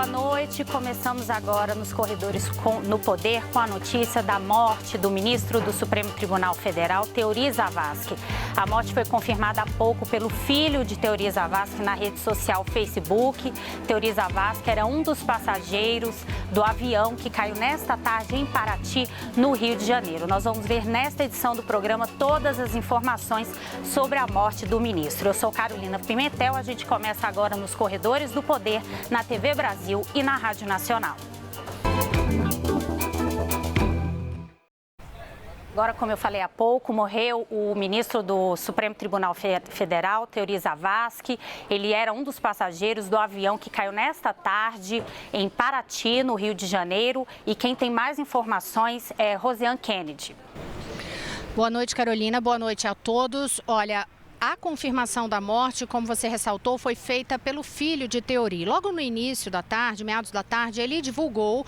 boa noite. Começamos agora nos corredores no Poder com a notícia da morte do ministro do Supremo Tribunal Federal, Teori Zavascki. A morte foi confirmada há pouco pelo filho de Teori Zavascki na rede social Facebook. Teori Zavascki era um dos passageiros do avião que caiu nesta tarde em Paraty, no Rio de Janeiro. Nós vamos ver nesta edição do programa todas as informações sobre a morte do ministro. Eu sou Carolina Pimentel, a gente começa agora nos corredores do Poder, na TV Brasil e na Rádio Nacional. Agora, como eu falei há pouco, morreu o ministro do Supremo Tribunal Federal, Teori Zavascki. Ele era um dos passageiros do avião que caiu nesta tarde em Paraty, no Rio de Janeiro. E quem tem mais informações é Rosiane Kennedy. Boa noite, Carolina. Boa noite a todos. Olha, a confirmação da morte, como você ressaltou, foi feita pelo filho de Teori. Logo no início da tarde, meados da tarde, ele divulgou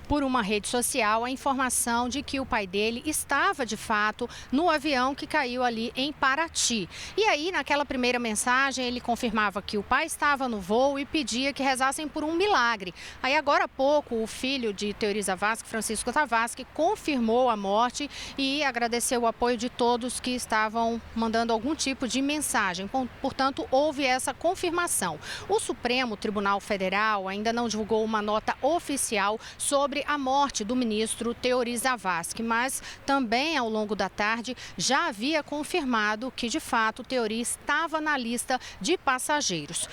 por uma rede social a informação de que o pai dele estava, de fato, no avião que caiu ali em Paraty. E aí, naquela primeira mensagem, ele confirmava que o pai estava no voo e pedia que rezassem por um milagre. Aí, agora há pouco, o filho de Teori Zavascki, Francisco Zavascki, confirmou a morte e agradeceu o apoio de todos que estavam mandando algum tipo de mensagem. Portanto, houve essa confirmação. O Supremo Tribunal Federal ainda não divulgou uma nota oficial sobre a morte do ministro Teori Zavascki, mas também ao longo da tarde já havia confirmado que, de fato, Teori estava na lista de passageiros.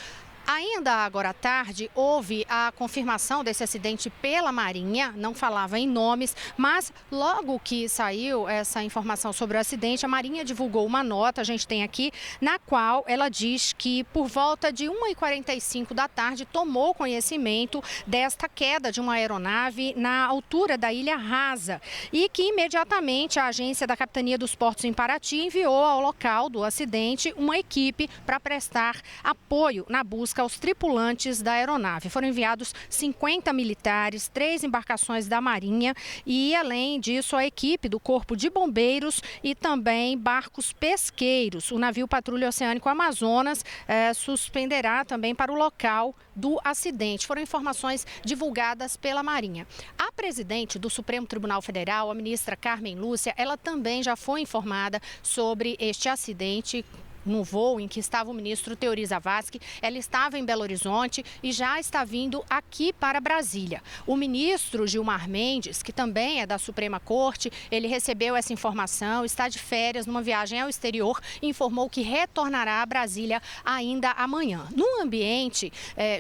Ainda agora à tarde, houve a confirmação desse acidente pela Marinha, não falava em nomes, mas logo que saiu essa informação sobre o acidente, a Marinha divulgou uma nota, a gente tem aqui, na qual ela diz que por volta de 1h45 da tarde tomou conhecimento desta queda de uma aeronave na altura da Ilha Rasa e que imediatamente a agência da Capitania dos Portos em Paraty enviou ao local do acidente uma equipe para prestar apoio na busca aos tripulantes da aeronave. Foram enviados 50 militares, 3 embarcações da Marinha e, além disso, a equipe do Corpo de Bombeiros e também barcos pesqueiros. O navio Patrulha Oceânico Amazonas suspenderá também para o local do acidente. Foram informações divulgadas pela Marinha. A presidente do Supremo Tribunal Federal, a ministra Carmen Lúcia, ela também já foi informada sobre este acidente no voo em que estava o ministro Teori Zavascki. Ela estava em Belo Horizonte e já está vindo aqui para Brasília. O ministro Gilmar Mendes, que também é da Suprema Corte, ele recebeu essa informação, está de férias numa viagem ao exterior e informou que retornará a Brasília ainda amanhã. No ambiente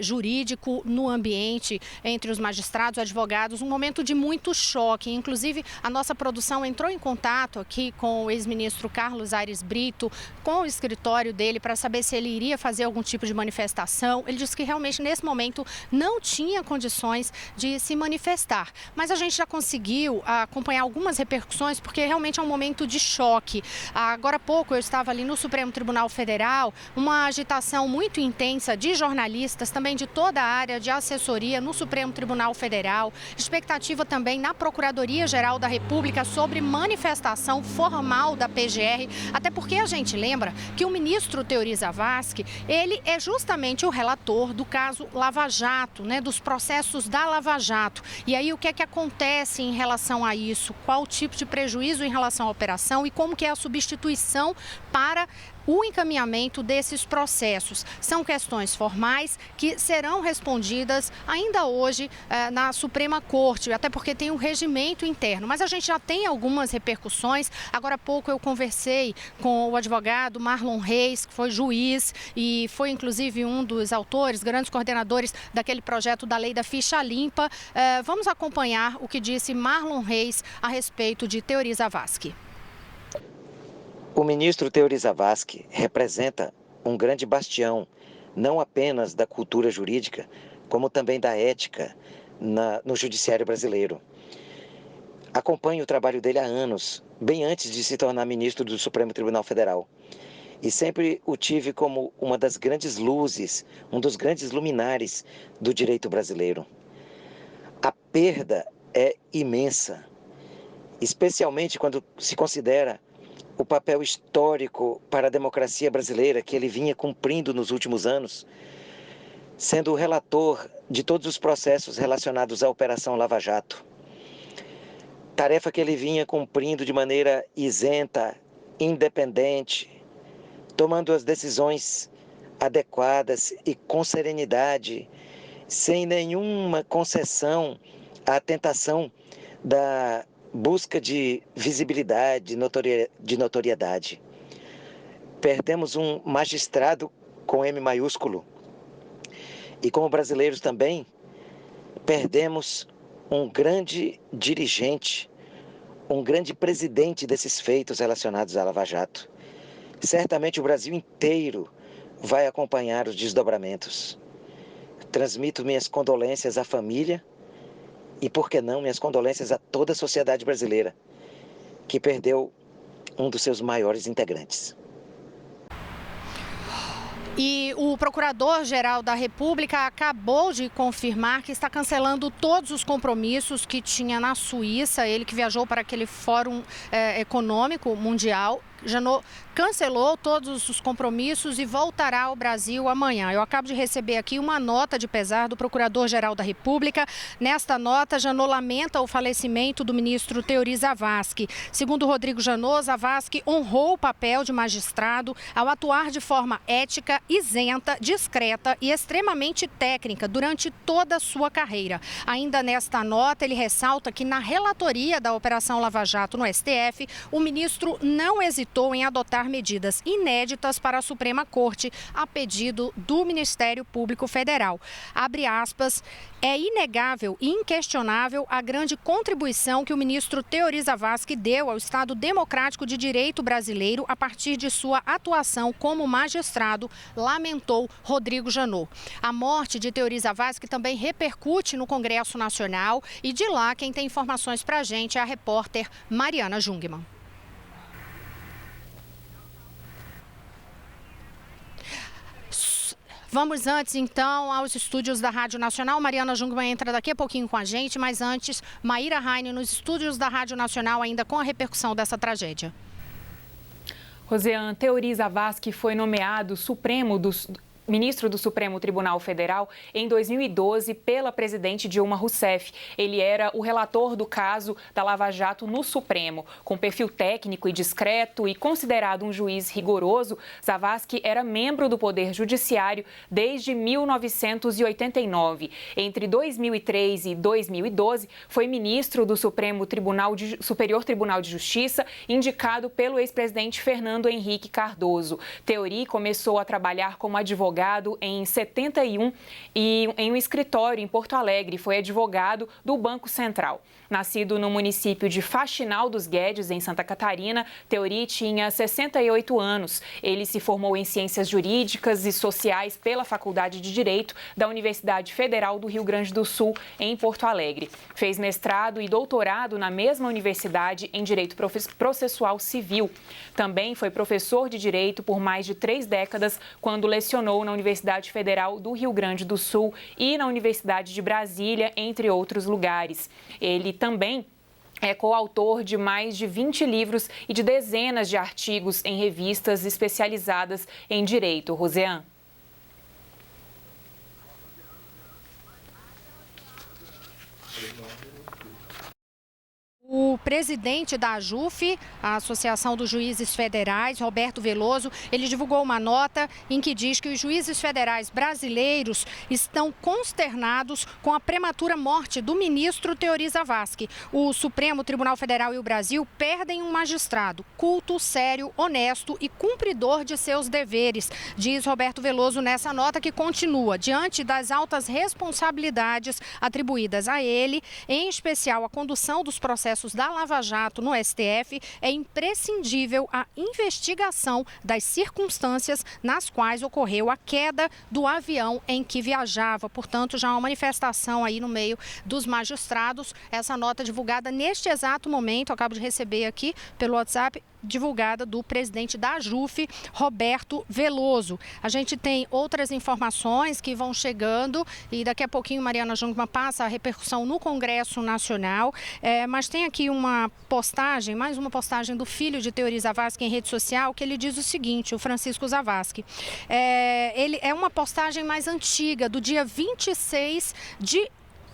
jurídico, no ambiente entre os magistrados e advogados, um momento de muito choque. Inclusive, a nossa produção entrou em contato aqui com o ex-ministro Carlos Aires Brito, com o escritório dele para saber se ele iria fazer algum tipo de manifestação. Ele disse que realmente nesse momento não tinha condições de se manifestar. Mas a gente já conseguiu acompanhar algumas repercussões porque realmente é um momento de choque. Agora há pouco eu estava ali no Supremo Tribunal Federal, uma agitação muito intensa de jornalistas, também de toda a área de assessoria no Supremo Tribunal Federal, expectativa também na Procuradoria-Geral da República sobre manifestação formal da PGR, até porque a gente lembra que o ministro Teori Zavascki, ele é justamente o relator do caso Lava Jato, dos processos da Lava Jato. E aí o que é que acontece em relação a isso? Qual o tipo de prejuízo em relação à operação e como que é a substituição para o encaminhamento desses processos? São questões formais que serão respondidas ainda hoje na Suprema Corte, até porque tem um regimento interno. Mas a gente já tem algumas repercussões. Agora há pouco eu conversei com o advogado Marlon Reis, que foi juiz e foi inclusive um dos autores, grandes coordenadores daquele projeto da Lei da Ficha Limpa. Vamos acompanhar o que disse Marlon Reis a respeito de Teori Zavascki. O ministro Teori Zavascki representa um grande bastião, não apenas da cultura jurídica, como também da ética no judiciário brasileiro. Acompanho o trabalho dele há anos, bem antes de se tornar ministro do Supremo Tribunal Federal. E sempre o tive como uma das grandes luzes, um dos grandes luminares do direito brasileiro. A perda é imensa, especialmente quando se considera o papel histórico para a democracia brasileira que ele vinha cumprindo nos últimos anos. sendo o relator de todos os processos relacionados à Operação Lava Jato. Tarefa que ele vinha cumprindo de maneira isenta, independente, tomando as decisões adequadas e com serenidade, sem nenhuma concessão à tentação da busca de visibilidade, de notoriedade. Perdemos um magistrado com M maiúsculo e, como brasileiros também, perdemos um grande dirigente, um grande presidente desses feitos relacionados à Lava Jato. Certamente o Brasil inteiro vai acompanhar os desdobramentos. Transmito minhas condolências à família e, por que não, minhas condolências a toda a sociedade brasileira, que perdeu um dos seus maiores integrantes. E o Procurador-Geral da República acabou de confirmar que está cancelando todos os compromissos que tinha na Suíça, ele que viajou para aquele Fórum Econômico Mundial. Janot cancelou todos os compromissos e voltará ao Brasil amanhã. Eu acabo de receber aqui uma nota de pesar do Procurador-Geral da República. Nesta nota, Janot lamenta o falecimento do ministro Teori Zavascki. Segundo Rodrigo Janot, Zavascki honrou o papel de magistrado ao atuar de forma ética, isenta, discreta e extremamente técnica durante toda a sua carreira. Ainda nesta nota, ele ressalta que na relatoria da Operação Lava Jato no STF, o ministro não hesitou em adotar medidas inéditas para a Suprema Corte, a pedido do Ministério Público Federal. Abre aspas, é inegável e inquestionável a grande contribuição que o ministro Teori Zavascki deu ao Estado Democrático de Direito brasileiro a partir de sua atuação como magistrado, lamentou Rodrigo Janot. A morte de Teori Zavascki também repercute no Congresso Nacional e de lá quem tem informações para a gente é a repórter Mariana Jungmann. Vamos antes, então, aos estúdios da Rádio Nacional. Mariana Jungmann entra daqui a pouquinho com a gente, mas antes, Maíra Heine nos estúdios da Rádio Nacional, ainda com a repercussão dessa tragédia. Roseane, Teori Zavascki foi nomeado ministro do Supremo Tribunal Federal em 2012 pela presidente Dilma Rousseff. Ele era o relator do caso da Lava Jato no Supremo. Com perfil técnico e discreto e considerado um juiz rigoroso, Zavascki era membro do Poder Judiciário desde 1989. Entre 2003 e 2012, foi ministro do Superior Tribunal de Justiça, indicado pelo ex-presidente Fernando Henrique Cardoso. Teori começou a trabalhar como advogado em 71 e em um escritório em Porto Alegre. Foi advogado do Banco Central. Nascido no município de Faxinal dos Guedes, em Santa Catarina, Teori tinha 68 anos. Ele se formou em Ciências Jurídicas e Sociais pela Faculdade de Direito da Universidade Federal do Rio Grande do Sul, em Porto Alegre. Fez mestrado e doutorado na mesma universidade em Direito Processual Civil. Também foi professor de Direito por mais de 3 décadas, quando lecionou na Universidade Federal do Rio Grande do Sul e na Universidade de Brasília, entre outros lugares. Ele também é coautor de mais de 20 livros e de dezenas de artigos em revistas especializadas em direito. Roseane. O presidente da AJUF, a Associação dos Juízes Federais, Roberto Veloso, ele divulgou uma nota em que diz que os juízes federais brasileiros estão consternados com a prematura morte do ministro Teori Zavascki. O Supremo Tribunal Federal e o Brasil perdem um magistrado culto, sério, honesto e cumpridor de seus deveres, diz Roberto Veloso nessa nota, que continua diante das altas responsabilidades atribuídas a ele, em especial a condução dos processos da Lava Jato no STF, é imprescindível a investigação das circunstâncias nas quais ocorreu a queda do avião em que viajava. Portanto, já há uma manifestação aí no meio dos magistrados. Essa nota divulgada neste exato momento, eu acabo de receber aqui pelo WhatsApp, divulgada do presidente da AJUF, Roberto Veloso. A gente tem outras informações que vão chegando e daqui a pouquinho Mariana Jungmann passa a repercussão no Congresso Nacional, mas tem aqui uma postagem, mais uma postagem do filho de Teori Zavascki em rede social, que ele diz o seguinte, o Francisco Zavascki. Ele é uma postagem mais antiga, do dia 26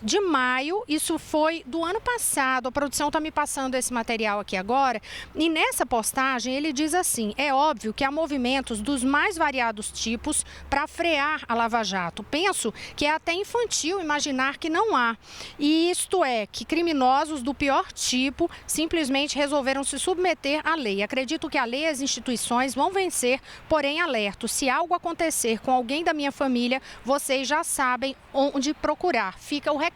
de maio, isso foi do ano passado, a produção está me passando esse material aqui agora, e nessa postagem ele diz assim: é óbvio que há movimentos dos mais variados tipos para frear a Lava Jato. Penso que é até infantil imaginar que não há. E isto é, que criminosos do pior tipo simplesmente resolveram se submeter à lei. Acredito que a lei e as instituições vão vencer, porém alerto, se algo acontecer com alguém da minha família, vocês já sabem onde procurar. Fica o recado.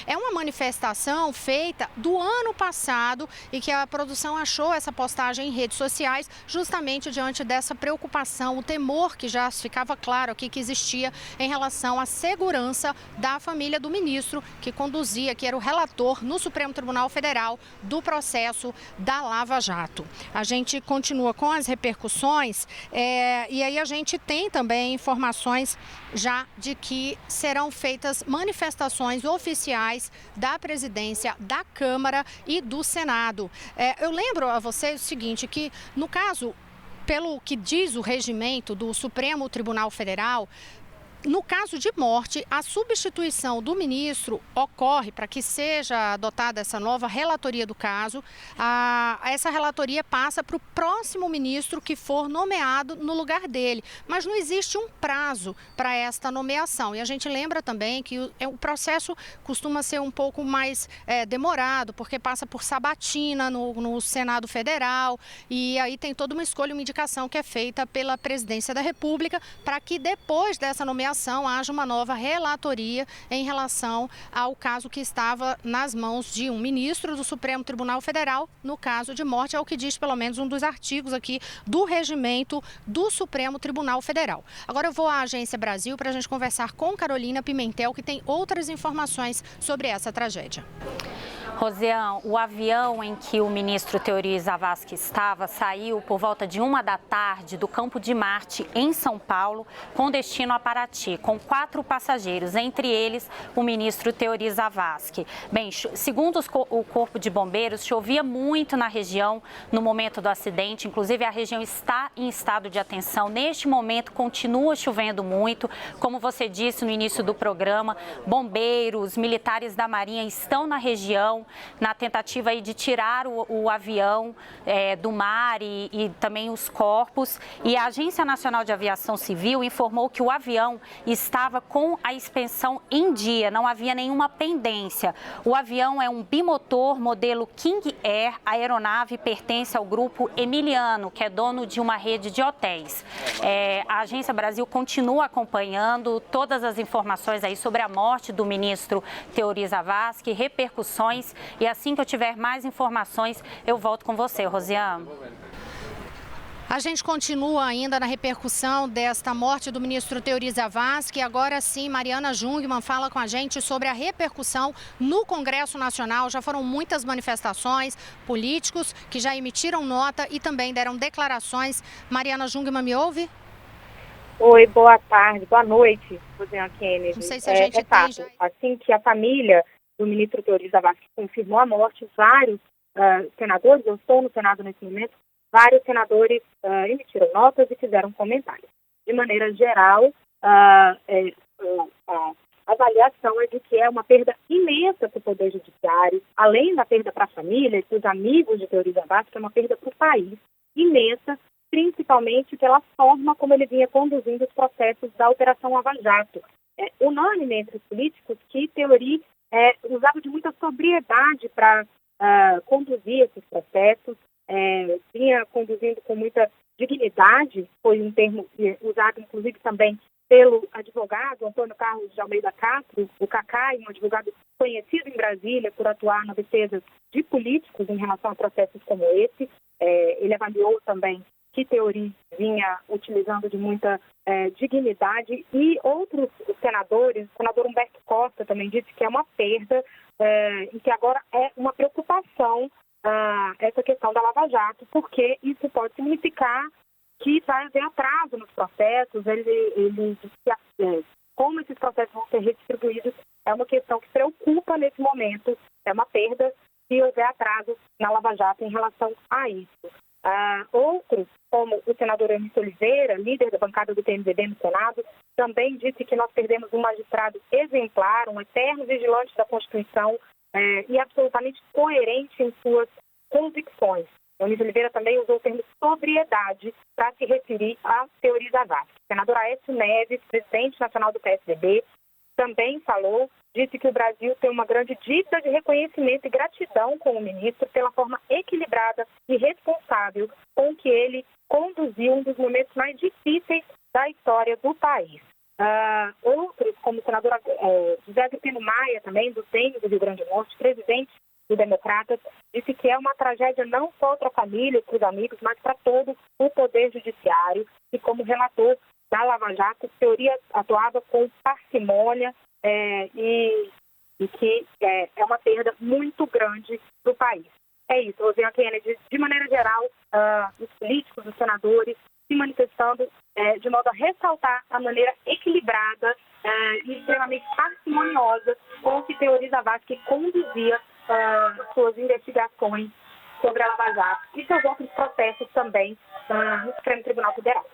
É uma manifestação feita do ano passado e que a produção achou essa postagem em redes sociais justamente diante dessa preocupação, o temor que já ficava claro aqui que existia em relação à segurança da família do ministro que conduzia, que era o relator no Supremo Tribunal Federal do processo da Lava Jato. A gente continua com as repercussões e aí a gente tem também informações já de que serão feitas manifestações oficiais da presidência, da Câmara e do Senado. Eu lembro a vocês o seguinte, que no caso, pelo que diz o regimento do Supremo Tribunal Federal, no caso de morte, a substituição do ministro ocorre para que seja adotada essa nova relatoria do caso. Essa relatoria passa para o próximo ministro que for nomeado no lugar dele. Mas não existe um prazo para esta nomeação. E a gente lembra também que o processo costuma ser um pouco mais demorado, porque passa por sabatina no Senado Federal. E aí tem toda uma escolha, uma indicação que é feita pela Presidência da República para que depois dessa nomeação haja uma nova relatoria em relação ao caso que estava nas mãos de um ministro do Supremo Tribunal Federal, no caso de morte, é o que diz pelo menos um dos artigos aqui do regimento do Supremo Tribunal Federal. Agora eu vou à Agência Brasil para a gente conversar com Carolina Pimentel, que tem outras informações sobre essa tragédia. Rosiane, o avião em que o ministro Teori Zavascki estava saiu por volta de 1 da tarde do Campo de Marte, em São Paulo, com destino a Paraty, com 4 passageiros, entre eles o ministro Teori Zavascki. Bem, segundo o Corpo de Bombeiros, chovia muito na região no momento do acidente, inclusive a região está em estado de atenção. Neste momento continua chovendo muito, como você disse no início do programa, bombeiros, militares da Marinha estão na região, na tentativa aí de tirar o avião do mar e também os corpos. E a Agência Nacional de Aviação Civil informou que o avião estava com a expensão em dia, não havia nenhuma pendência. O avião é um bimotor modelo King Air, a aeronave pertence ao grupo Emiliano, que é dono de uma rede de hotéis. A Agência Brasil continua acompanhando todas as informações aí sobre a morte do ministro Teori Zavascki, repercussões. E assim que eu tiver mais informações, eu volto com você, Rosiane. A gente continua ainda na repercussão desta morte do ministro Teori Zavascki. Agora sim, Mariana Jungmann fala com a gente sobre a repercussão no Congresso Nacional. Já foram muitas manifestações, políticos que já emitiram nota e também deram declarações. Mariana Jungmann, me ouve? Oi, boa tarde, boa noite, Rosiane Kennedy. Não sei se a gente tem já... Assim que a família do ministro Teori Zavascki confirmou a morte, vários senadores, eu estou no Senado nesse momento, vários senadores emitiram notas e fizeram comentários. De maneira geral, a avaliação é de que é uma perda imensa para o Poder Judiciário, além da perda para a família e para os amigos de Teori Zavascki, é uma perda para o país imensa, principalmente pela forma como ele vinha conduzindo os processos da Operação Lava Jato. É unânime entre os políticos que Teori usava de muita sobriedade para conduzir esses processos, vinha conduzindo com muita dignidade, foi um termo usado inclusive também pelo advogado Antônio Carlos de Almeida Castro, o Cacai, um advogado conhecido em Brasília por atuar na defesa de políticos em relação a processos como esse. Ele avaliou também que Teori vinha utilizando de muita dignidade, e outros senadores, o senador Humberto Costa também disse que é uma perda e que agora é uma preocupação essa questão da Lava Jato, porque isso pode significar que vai haver atraso nos processos. Ele disse que como esses processos vão ser redistribuídos é uma questão que preocupa nesse momento, é uma perda se houver atraso na Lava Jato em relação a isso. Outros, como o senador Eunice Oliveira, líder da bancada do PMDB no Senado, também disse que nós perdemos um magistrado exemplar, um eterno vigilante da Constituição e absolutamente coerente em suas convicções. Eunice Oliveira também usou o termo sobriedade para se referir a Teori Zavascki. O senador Aécio Neves, presidente nacional do PSDB, também falou, disse que o Brasil tem uma grande dívida de reconhecimento e gratidão com o ministro pela forma equilibrada e responsável com que ele conduziu um dos momentos mais difíceis da história do país. Outros, como o senador José Agripino Maia, também do DEM do Rio Grande do Norte, presidente do Democratas, disse que é uma tragédia não só para a família, para os amigos, mas para todo o Poder Judiciário. E como relator da Lava Jato, a Teori atuava com parcimônia e que é uma perda muito grande para o país. É isso, Rosiane Kennedy. De maneira geral, os políticos, os senadores, se manifestando de modo a ressaltar a maneira equilibrada e extremamente parcimoniosa com que Teori Zavascki conduzia suas investigações sobre a Lava Jato e seus outros processos também no Supremo Tribunal Federal.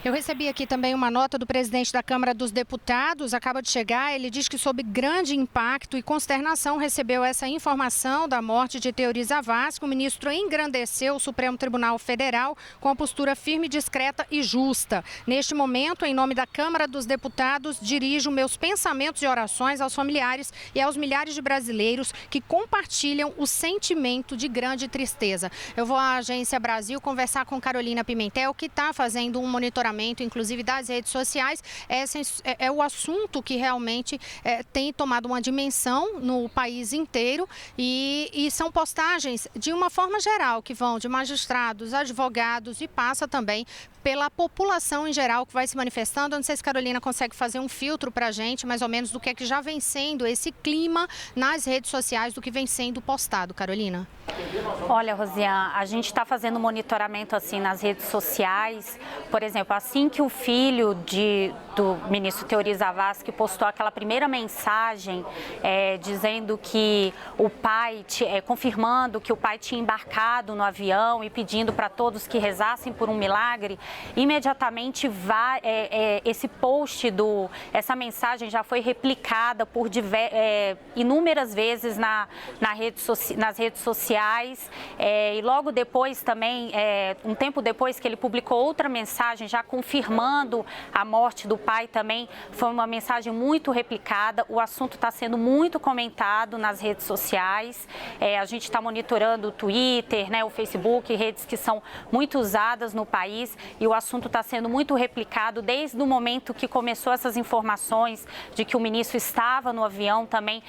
Eu recebi aqui também uma nota do presidente da Câmara dos Deputados, acaba de chegar. Ele diz que sob grande impacto e consternação recebeu essa informação da morte de Teori Zavascki. O ministro engrandeceu o Supremo Tribunal Federal com a postura firme, discreta e justa. Neste momento, em nome da Câmara dos Deputados, dirijo meus pensamentos e orações aos familiares e aos milhares de brasileiros que compartilham o sentimento de grande tristeza. Eu vou à Agência Brasil conversar com Carolina Pimentel, que está fazendo um monitoramento, inclusive das redes sociais. Esse é o assunto que realmente tem tomado uma dimensão no país inteiro e são postagens de uma forma geral que vão de magistrados, advogados e passa também pela população em geral que vai se manifestando. Eu não sei se Carolina consegue fazer um filtro para a gente, mais ou menos, do que é que já vem sendo esse clima nas redes sociais, do que vem sendo postado. Carolina? Olha, Rosiane, a gente está fazendo monitoramento assim nas redes sociais. Por exemplo, assim que o filho do ministro Teori Zavascki postou aquela primeira mensagem dizendo que o pai, confirmando que o pai tinha embarcado no avião e pedindo para todos que rezassem por um milagre, imediatamente esse post, essa mensagem já foi replicada por inúmeras vezes nas redes sociais. E logo depois também, um tempo depois que ele publicou outra mensagem já confirmando a morte do pai também, foi uma mensagem muito replicada. O assunto está sendo muito comentado nas redes sociais. A gente está monitorando o Twitter, o Facebook, redes que são muito usadas no país, e o assunto está sendo muito replicado desde o momento que começou essas informações de que o ministro estava no avião. Também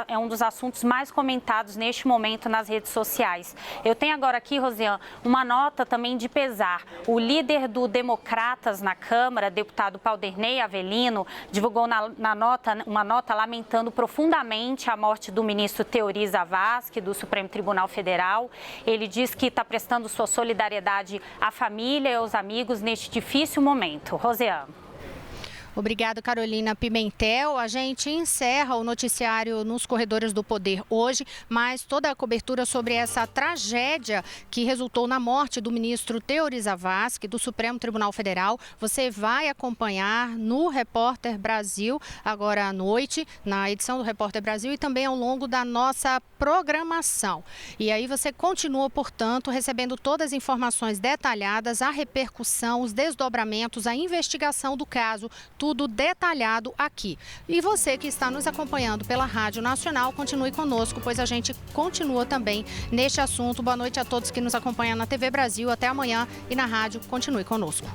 é um dos assuntos mais comentados neste momento nas redes sociais. Eu tenho agora aqui, Rosiane, uma nota também de pesar. O líder do Democratas na Câmara, deputado Paulderney Avelino, divulgou uma nota lamentando profundamente a morte do ministro Teori Zavascki, do Supremo Tribunal Federal. Ele diz que está prestando sua solidariedade à família e aos amigos neste difícil momento. Rosiane. Obrigada, Carolina Pimentel. A gente encerra o noticiário nos Corredores do Poder hoje, mas toda a cobertura sobre essa tragédia que resultou na morte do ministro Teori Zavascki, do Supremo Tribunal Federal, você vai acompanhar no Repórter Brasil, agora à noite, na edição do Repórter Brasil e também ao longo da nossa programação. E aí você continua, portanto, recebendo todas as informações detalhadas, a repercussão, os desdobramentos, a investigação do caso, tudo detalhado aqui. E você que está nos acompanhando pela Rádio Nacional, continue conosco, pois a gente continua também neste assunto. Boa noite a todos que nos acompanham na TV Brasil. Até amanhã e na rádio, continue conosco.